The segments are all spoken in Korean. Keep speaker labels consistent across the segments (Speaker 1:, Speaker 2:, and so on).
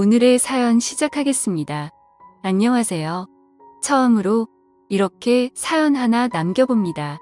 Speaker 1: 오늘의 사연 시작하겠습니다. 안녕하세요. 처음으로 이렇게 사연 하나 남겨봅니다.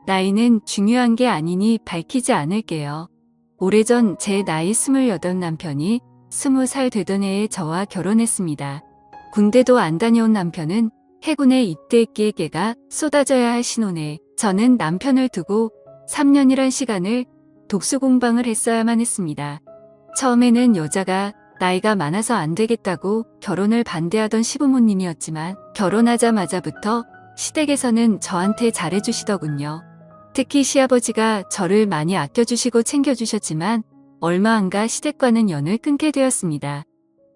Speaker 1: 나이는 중요한 게 아니니 밝히지 않을게요. 오래전 제 나이 28 남편이 20살 되던 해에 저와 결혼했습니다. 군대도 안 다녀온 남편은 해군에 입대했기에 깨가 쏟아져야 할 신혼에 저는 남편을 두고 3년이란 시간을 독수공방을 했어야만 했습니다. 처음에는 여자가 나이가 많아서 안 되겠다고 결혼을 반대하던 시부모님이었지만 결혼하자마자부터 시댁에서는 저한테 잘해주시더군요. 특히 시아버지가 저를 많이 아껴주시고 챙겨주셨지만 얼마 안 가 시댁과는 연을 끊게 되었습니다.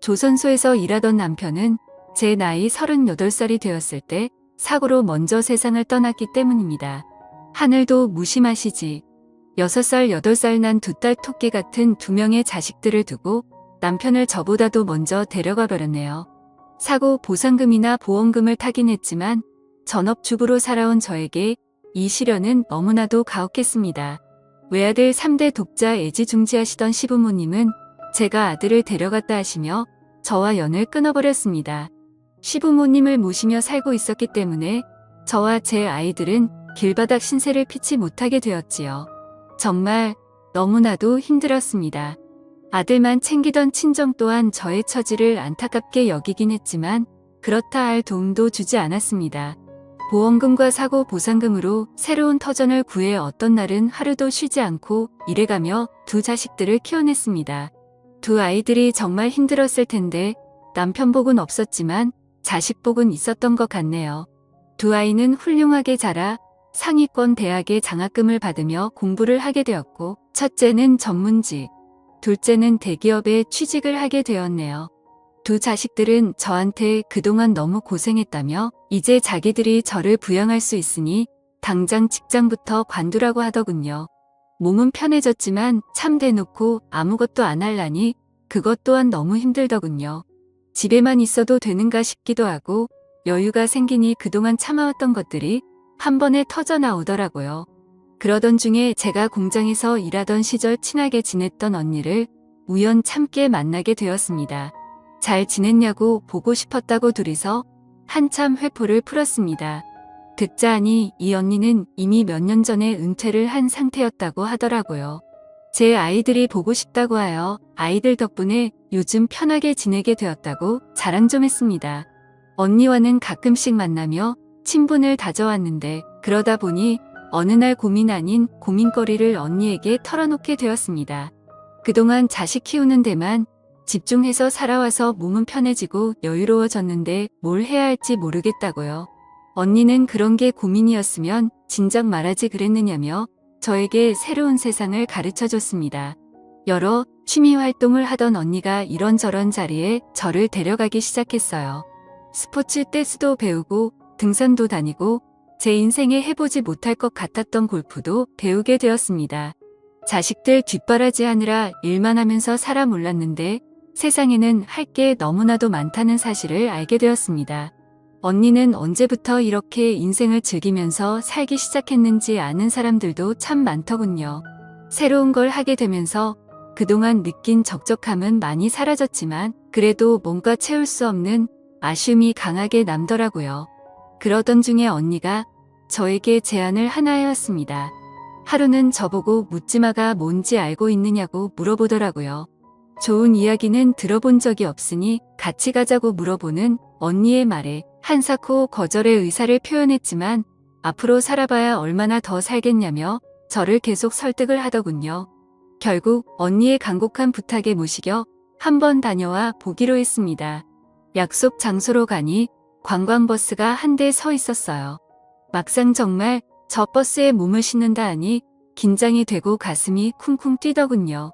Speaker 1: 조선소에서 일하던 남편은 제 나이 38살이 되었을 때 사고로 먼저 세상을 떠났기 때문입니다. 하늘도 무심하시지. 6살, 8살 난 두 딸 토끼 같은 2명의 자식들을 두고 남편을 저보다도 먼저 데려가 버렸네요. 사고 보상금이나 보험금을 타긴 했지만 전업주부로 살아온 저에게 이 시련은 너무나도 가혹했습니다. 외아들 3대 독자 애지중지하시던 시부모님은 제가 아들을 데려갔다 하시며 저와 연을 끊어버렸습니다. 시부모님을 모시며 살고 있었기 때문에 저와 제 아이들은 길바닥 신세를 피치 못하게 되었지요. 정말 너무나도 힘들었습니다. 아들만 챙기던 친정 또한 저의 처지를 안타깝게 여기긴 했지만 그렇다 할 도움도 주지 않았습니다. 보험금과 사고 보상금으로 새로운 터전을 구해 어떤 날은 하루도 쉬지 않고 일해가며 두 자식들을 키워냈습니다. 두 아이들이 정말 힘들었을 텐데 남편 복은 없었지만 자식 복은 있었던 것 같네요. 두 아이는 훌륭하게 자라 상위권 대학의 장학금을 받으며 공부를 하게 되었고 첫째는 전문직, 둘째는 대기업에 취직을 하게 되었네요. 두 자식들은 저한테 그동안 너무 고생했다며 이제 자기들이 저를 부양할 수 있으니 당장 직장부터 관두라고 하더군요. 몸은 편해졌지만 참 대놓고 아무것도 안 할라니 그것 또한 너무 힘들더군요. 집에만 있어도 되는가 싶기도 하고 여유가 생기니 그동안 참아왔던 것들이 한 번에 터져 나오더라고요. 그러던 중에 제가 공장에서 일하던 시절 친하게 지냈던 언니를 우연찮게 만나게 되었습니다. 잘 지냈냐고 보고 싶었다고 둘이서 한참 회포를 풀었습니다. 듣자 하니 이 언니는 이미 몇 년 전에 은퇴를 한 상태였다고 하더라고요. 제 아이들이 보고 싶다고 하여 아이들 덕분에 요즘 편하게 지내게 되었다고 자랑 좀 했습니다. 언니와는 가끔씩 만나며 친분을 다져왔는데 그러다 보니 어느 날 고민 아닌 고민거리를 언니에게 털어놓게 되었습니다. 그동안 자식 키우는 데만 집중해서 살아와서 몸은 편해지고 여유로워졌는데 뭘 해야 할지 모르겠다고요. 언니는 그런 게 고민이었으면 진작 말하지 그랬느냐며 저에게 새로운 세상을 가르쳐줬습니다. 여러 취미 활동을 하던 언니가 이런저런 자리에 저를 데려가기 시작했어요. 스포츠 댄스도 배우고 등산도 다니고 제 인생에 해보지 못할 것 같았던 골프도 배우게 되었습니다. 자식들 뒷바라지하느라 일만 하면서 살아 몰랐는데 세상에는 할 게 너무나도 많다는 사실을 알게 되었습니다. 언니는 언제부터 이렇게 인생을 즐기면서 살기 시작했는지 아는 사람들도 참 많더군요. 새로운 걸 하게 되면서 그동안 느낀 적적함은 많이 사라졌지만 그래도 뭔가 채울 수 없는 아쉬움이 강하게 남더라고요. 그러던 중에 언니가 저에게 제안을 하나 해왔습니다. 하루는 저보고 묻지마가 뭔지 알고 있느냐고 물어보더라고요. 좋은 이야기는 들어본 적이 없으니 같이 가자고 물어보는 언니의 말에 한사코 거절의 의사를 표현했지만 앞으로 살아봐야 얼마나 더 살겠냐며 저를 계속 설득을 하더군요. 결국 언니의 간곡한 부탁에 모시겨 한번 다녀와 보기로 했습니다. 약속 장소로 가니 관광버스가 한 대 서 있었어요. 막상 정말 저 버스에 몸을 싣는다 하니 긴장이 되고 가슴이 쿵쿵 뛰더군요.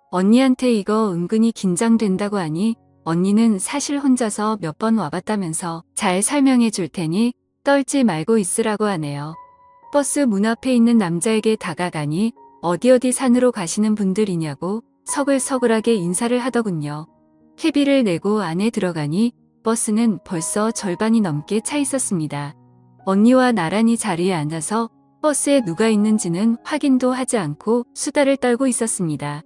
Speaker 1: 언니한테 이거 은근히 긴장된다고 하니 언니는 사실 혼자서 몇 번 와봤다면서 잘 설명해 줄 테니 떨지 말고 있으라고 하네요. 버스 문 앞에 있는 남자에게 다가가니 어디 산으로 가시는 분들이냐고 서글서글하게 인사를 하더군요. 회비를 내고 안에 들어가니 버스는 벌써 절반이 넘게 차 있었습니다. 언니와 나란히 자리에 앉아서 버스에 누가 있는지는 확인도 하지 않고 수다를 떨고 있었습니다.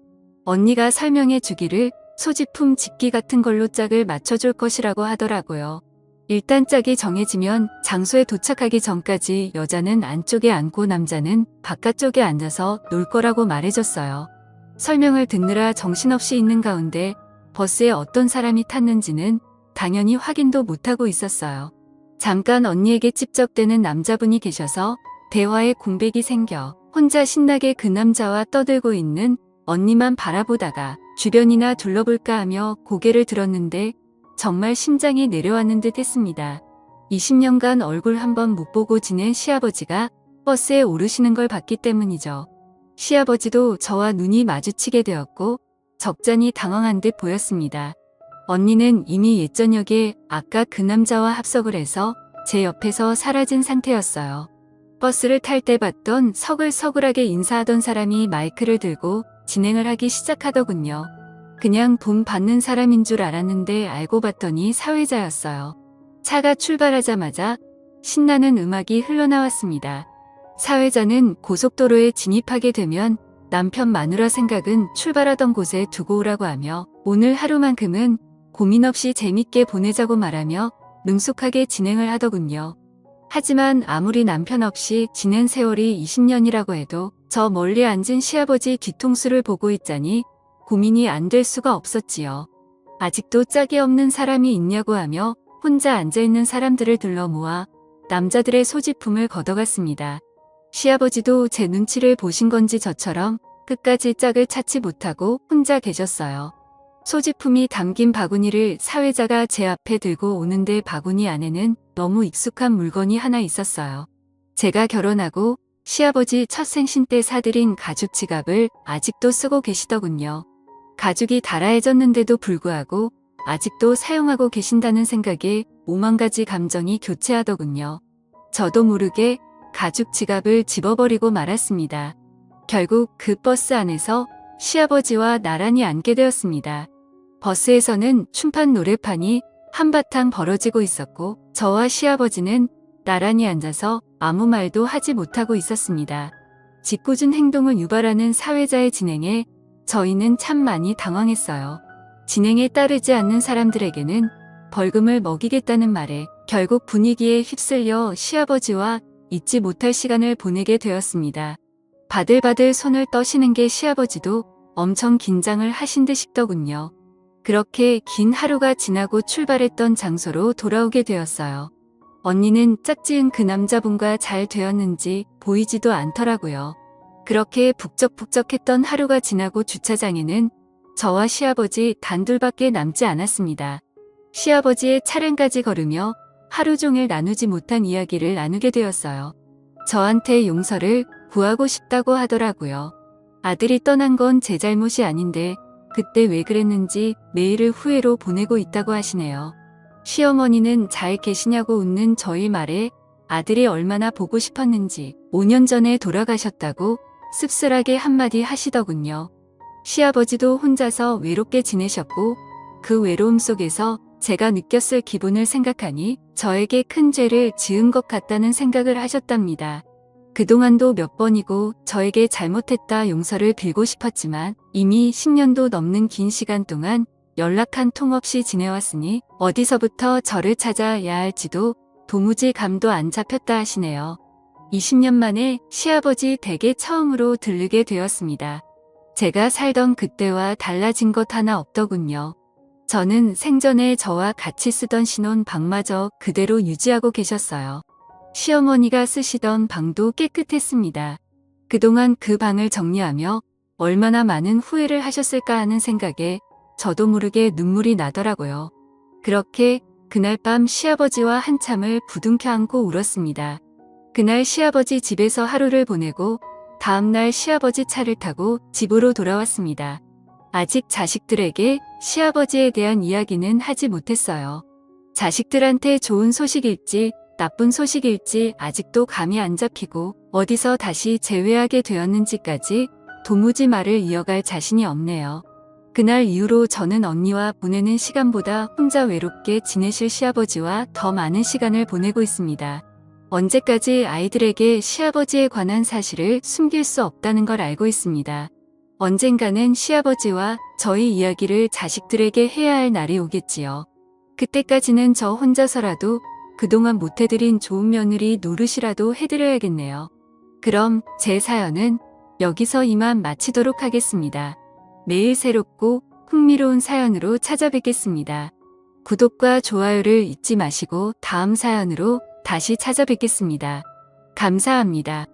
Speaker 1: 언니가 설명해 주기를 소지품 집기 같은 걸로 짝을 맞춰줄 것이라고 하더라고요. 일단 짝이 정해지면 장소에 도착하기 전까지 여자는 안쪽에 앉고 남자는 바깥쪽에 앉아서 놀 거라고 말해줬어요. 설명을 듣느라 정신없이 있는 가운데 버스에 어떤 사람이 탔는지는 당연히 확인도 못하고 있었어요. 잠깐 언니에게 찝적대는 남자분이 계셔서 대화에 공백이 생겨 혼자 신나게 그 남자와 떠들고 있는 언니만 바라보다가 주변이나 둘러볼까 하며 고개를 들었는데 정말 심장이 내려앉는 듯 했습니다. 20년간 얼굴 한번 못 보고 지낸 시아버지가 버스에 오르시는 걸 봤기 때문이죠. 시아버지도 저와 눈이 마주치게 되었고 적잖이 당황한 듯 보였습니다. 언니는 이미 옛저녁에 아까 그 남자와 합석을 해서 제 옆에서 사라진 상태였어요. 버스를 탈 때 봤던 서글서글하게 인사하던 사람이 마이크를 들고 진행을 하기 시작하더군요. 그냥 돈 받는 사람인 줄 알았는데 알고 봤더니 사회자였어요. 차가 출발하자마자 신나는 음악이 흘러나왔습니다. 사회자는 고속도로에 진입하게 되면 남편 마누라 생각은 출발하던 곳에 두고 오라고 하며 오늘 하루만큼은 고민 없이 재밌게 보내자고 말하며 능숙하게 진행을 하더군요. 하지만 아무리 남편 없이 지낸 세월이 20년이라고 해도 저 멀리 앉은 시아버지 뒤통수를 보고 있자니 고민이 안 될 수가 없었지요. 아직도 짝이 없는 사람이 있냐고 하며 혼자 앉아있는 사람들을 둘러 모아 남자들의 소지품을 걷어갔습니다. 시아버지도 제 눈치를 보신 건지 저처럼 끝까지 짝을 찾지 못하고 혼자 계셨어요. 소지품이 담긴 바구니를 사회자가 제 앞에 들고 오는데 바구니 안에는 너무 익숙한 물건이 하나 있었어요. 제가 결혼하고 시아버지 첫 생신 때 사들인 가죽 지갑을 아직도 쓰고 계시더군요. 가죽이 달아해졌는데도 불구하고 아직도 사용하고 계신다는 생각에 5만 가지 감정이 교체하더군요. 저도 모르게 가죽 지갑을 집어버리고 말았습니다. 결국 그 버스 안에서 시아버지와 나란히 앉게 되었습니다. 버스에서는 춤판 노래판이 한바탕 벌어지고 있었고 저와 시아버지는 나란히 앉아서 아무 말도 하지 못하고 있었습니다. 짓궂은 행동을 유발하는 사회자의 진행에 저희는 참 많이 당황했어요. 진행에 따르지 않는 사람들에게는 벌금을 먹이겠다는 말에 결국 분위기에 휩쓸려 시아버지와 잊지 못할 시간을 보내게 되었습니다. 바들바들 손을 떠시는 게 시아버지도 엄청 긴장을 하신 듯 싶더군요. 그렇게 긴 하루가 지나고 출발했던 장소로 돌아오게 되었어요. 언니는 짝지은 그 남자분과 잘 되었는지 보이지도 않더라고요. 그렇게 북적북적했던 하루가 지나고 주차장에는 저와 시아버지 단둘밖에 남지 않았습니다. 시아버지의 차량까지 걸으며 하루 종일 나누지 못한 이야기를 나누게 되었어요. 저한테 용서를 구하고 싶다고 하더라고요. 아들이 떠난 건 제 잘못이 아닌데 그때 왜 그랬는지 메일을 후회로 보내고 있다고 하시네요. 시어머니는 잘 계시냐고 웃는 저희 말에 아들이 얼마나 보고 싶었는지 5년 전에 돌아가셨다고 씁쓸하게 한마디 하시더군요. 시아버지도 혼자서 외롭게 지내셨고 그 외로움 속에서 제가 느꼈을 기분을 생각하니 저에게 큰 죄를 지은 것 같다는 생각을 하셨답니다. 그동안도 몇 번이고 저에게 잘못했다 용서를 빌고 싶었지만 이미 10년도 넘는 긴 시간 동안 연락 한 통 없이 지내왔으니 어디서부터 저를 찾아야 할지도 도무지 감도 안 잡혔다 하시네요. 20년 만에 시아버지 댁에 처음으로 들르게 되었습니다. 제가 살던 그때와 달라진 것 하나 없더군요. 저는 생전에 저와 같이 쓰던 신혼 방마저 그대로 유지하고 계셨어요. 시어머니가 쓰시던 방도 깨끗했습니다. 그동안 그 방을 정리하며 얼마나 많은 후회를 하셨을까 하는 생각에 저도 모르게 눈물이 나더라고요. 그렇게 그날 밤 시아버지와 한참을 부둥켜 안고 울었습니다. 그날 시아버지 집에서 하루를 보내고 다음날 시아버지 차를 타고 집으로 돌아왔습니다. 아직 자식들에게 시아버지에 대한 이야기는 하지 못했어요. 자식들한테 좋은 소식일지 나쁜 소식일지 아직도 감이 안 잡히고 어디서 다시 재회하게 되었는지까지 도무지 말을 이어갈 자신이 없네요. 그날 이후로 저는 언니와 보내는 시간보다 혼자 외롭게 지내실 시아버지와 더 많은 시간을 보내고 있습니다. 언제까지 아이들에게 시아버지에 관한 사실을 숨길 수 없다는 걸 알고 있습니다. 언젠가는 시아버지와 저희 이야기를 자식들에게 해야 할 날이 오겠지요. 그때까지는 저 혼자서라도 그동안 못해드린 좋은 며느리 노릇이라도 해드려야겠네요. 그럼 제 사연은 여기서 이만 마치도록 하겠습니다. 매일 새롭고 흥미로운 사연으로 찾아뵙겠습니다. 구독과 좋아요를 잊지 마시고 다음 사연으로 다시 찾아뵙겠습니다. 감사합니다.